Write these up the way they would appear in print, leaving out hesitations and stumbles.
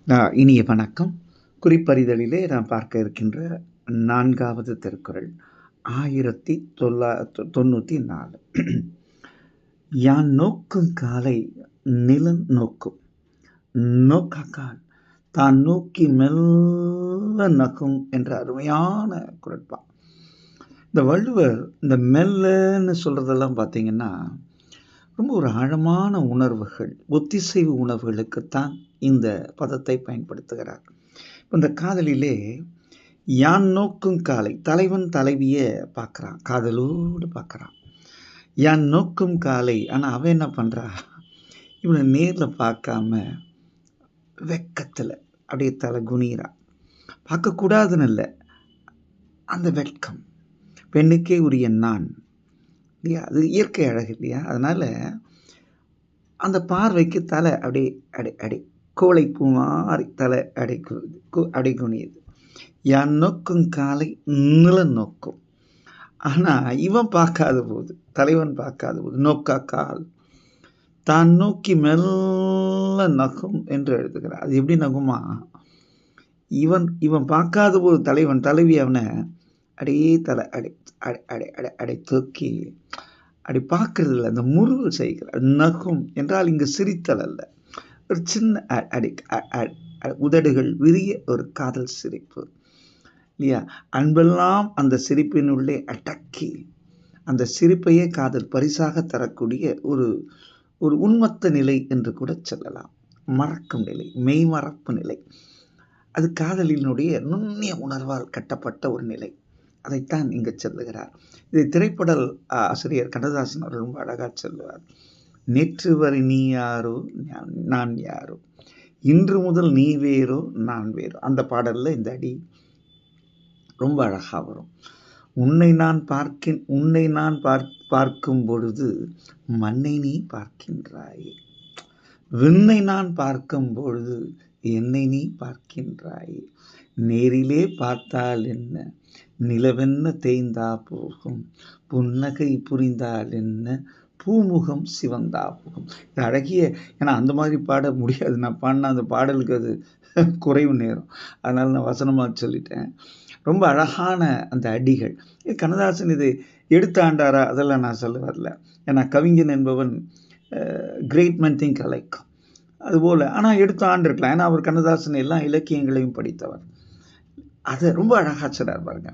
இனிய வணக்கம். குறிப்பறிதலிலே நாம் பார்க்க இருக்கின்ற 4வது திருக்குறள் 1994. யான் நோக்கும் காலை நிலன் நோக்கும், நோக்காக்கால் தான் நோக்கி மெல்ல நகும் என்ற அருமையான குறட்பா. இந்த வள்ளுவர் இந்த மெல்லன்னு சொல்றதெல்லாம் பார்த்தீங்கன்னா, ரொம்ப ஒரு ஆழமான உணர்வுகள், ஒத்திசைவு உணர்வுகளுக்குத்தான் இந்த பதத்தை பயன்படுத்துகிறார். இந்த காதலிலே யான் நோக்கும் காலை, தலைவன் தலைவிய பார்க்குறான், காதலோடு பார்க்குறான். யான் நோக்கும் காலை, ஆனால் அவன் என்ன பண்ணுறா, இவனை நேரில் பார்க்காம வெக்கத்தில் அப்படியே தலை குனிறா. பார்க்கக்கூடாதுன்னு இல்லை, அந்த வெட்கம் பெண்ணுக்கே உரிய நான் இல்லையா, அது இயற்கை அழகு இல்லையா. அதனால் அந்த பார்வைக்கு தலை அப்படியே அடி கோழை பூ மாறி தலை அடை குனியுது. யான் நோக்கும் காலை நிலன் நோக்கும். ஆனால் இவன் பார்க்காத போது, தலைவன் பார்க்காத போது நோக்காக்கால் தான் நோக்கி மெல்ல நகும் என்று எழுதுகிறார். அது எப்படி நகுமா, இவன் பார்க்காத போது தலைவன் தலைவி அவனை அடையே தலை அடை தூக்கி அப்படி பார்க்கறது இல்லை, அந்த முருகு செய்கிறார். நகும் என்றால் இங்கு சிரித்தல் அல்ல, ஒரு சின்ன உதடுகள் விரிய ஒரு காதல் சிரிப்பு இல்லையா. அன்பெல்லாம் அந்த சிரிப்பினுள்ளே அடக்கி அந்த சிரிப்பையே காதல் பரிசாக தரக்கூடிய ஒரு ஒரு உன்மத்த நிலை என்று கூட சொல்லலாம். மறக்கும் நிலை, மெய்மறப்பு நிலை, அது காதலினுடைய நுண்ணிய உணர்வால் கட்டப்பட்ட ஒரு நிலை. அதைத்தான் இங்கு சொல்லுகிறார். இதை திரைப்பட ஆசிரியர் கண்ணதாசன் அவர்கள் ரொம்ப அழகாக சொல்லுவார். நேற்று வரை நீ யாரோ நான் யாரோ, இன்று முதல் நீ வேறோ நான் வேறோ. அந்த பாடலில் இந்த அடி ரொம்ப அழகாக வரும். உன்னை நான் பார்க்கும் பொழுது மண்ணை நீ பார்க்கின்றாயே, விண்ணை நான் பார்க்கும் பொழுது என்னை நீ பார்க்கின்றாயே, நேரிலே பார்த்தால் என்ன நிலவென்ன தேய்ந்தா போகும், புன்னகை புரிந்தால் என்ன பூமுகம் சிவந்தா போகும். இது அழகிய, ஏன்னா அந்த மாதிரி பாட முடியாது, நான் பாடின அந்த பாடலுக்கு அது குறைவு நேரம், அதனால் நான் வசனமாக சொல்லிட்டேன். ரொம்ப அழகான அந்த அடிகள். கண்ணதாசன் இது எடுத்து ஆண்டாரா அதெல்லாம் நான் சொல்ல வரல, ஏன்னா கவிஞன் என்பவன் கிரேட் மென் திங்க் அலைக், அதுபோல். ஆனால் எடுத்து ஆண்டிருக்கலாம், ஏன்னா அவர் கண்ணதாசன் எல்லா இலக்கியங்களையும் படித்தவர். அதை ரொம்ப அழகாக சொல்றார் பாருங்க.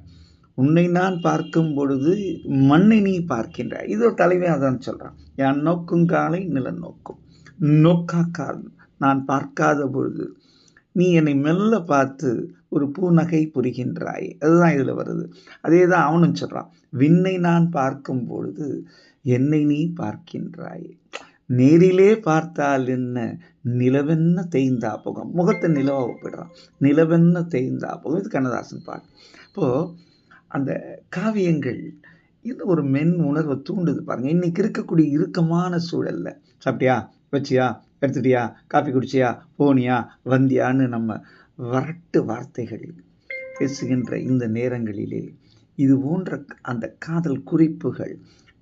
உன்னை நான் பார்க்கும் பொழுது மண்ணை நீ பார்க்கின்றாய், இது ஒரு தலைவன் அதான் சொல்றான். யான் நோக்கும் காலை நிலன் நோக்கும், நோக்காக்கால் நான் பார்க்காத பொழுது நீ என்னை மெல்ல பார்த்து ஒரு பூநகை புரிகின்றாய், அதுதான் இதுல வருது. அதே தான் அவனும் சொல்றான். விண்ணை நான் பார்க்கும் பொழுது என்னை நீ பார்க்கின்றாய், நேரிலே பார்த்தால் என்ன நிலவென்ன தேய்ந்தா போகும். முகத்தை நிலவா ஒப்பிடுறான், நிலவென்ன தேய்ந்தா போகும். இது கண்ணதாசன் பாட்டு. இப்போது அந்த காவியங்கள் இது ஒரு மென் உணர்வை தூண்டுது பாருங்க. இன்னைக்கு இருக்கக்கூடிய இறுக்கமான சூழல்ல, சாப்பிட்டியா, வச்சியா, எடுத்துட்டியா, காப்பி குடிச்சியா, போனியா, வந்தியான்னு நம்ம வரட்டு வார்த்தைகளில் பேசுகின்ற இந்த நேரங்களிலே இது போன்ற அந்த காதல் குறிப்புகள்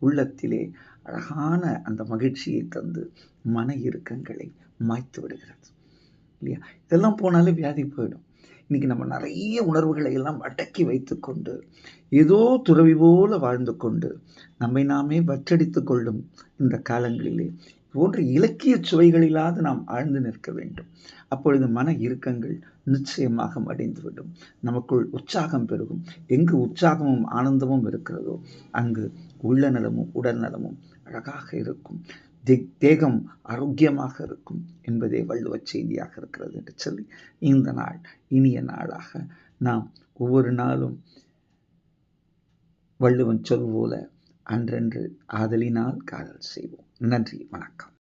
உள்ளத்திலே அழகான அந்த மகிழ்ச்சியை தந்து மன இறுக்கங்களை மாய்த்து விடுகிறது இல்லையா. இதெல்லாம் போனாலே வியாதி போயிடும். இன்னைக்கு நம்ம நிறைய உணர்வுகளை எல்லாம் அடக்கி வைத்து கொண்டு ஏதோ துறவி போல வாழ்ந்து கொண்டு நம்மை நாமே வற்றடித்து கொள்ளும் இந்த காலங்களிலே போன்ற இலக்கிய சுவைகளிலாவது நாம் ஆழ்ந்து நிற்க வேண்டும். அப்பொழுது மன இறுக்கங்கள் நிச்சயமாக மடிந்துவிடும், நமக்குள் உற்சாகம் பெருகும். எங்கு உற்சாகமும் ஆனந்தமும் இருக்கிறதோ அங்கு உள்ள நலமும் உடல் நலமும் அழகாக இருக்கும், தேகம் ஆரோக்கியமாக இருக்கும் என்பதே வள்ளுவ செய்தியாக இருக்கிறது என்று சொல்லி இந்த நாள் இனிய நாளாக நாம் ஒவ்வொரு நாளும் வள்ளுவன் சொல் போல அன்றென்று ஆதலினால் காதல் செய்வோம். நன்றி, வணக்கம்.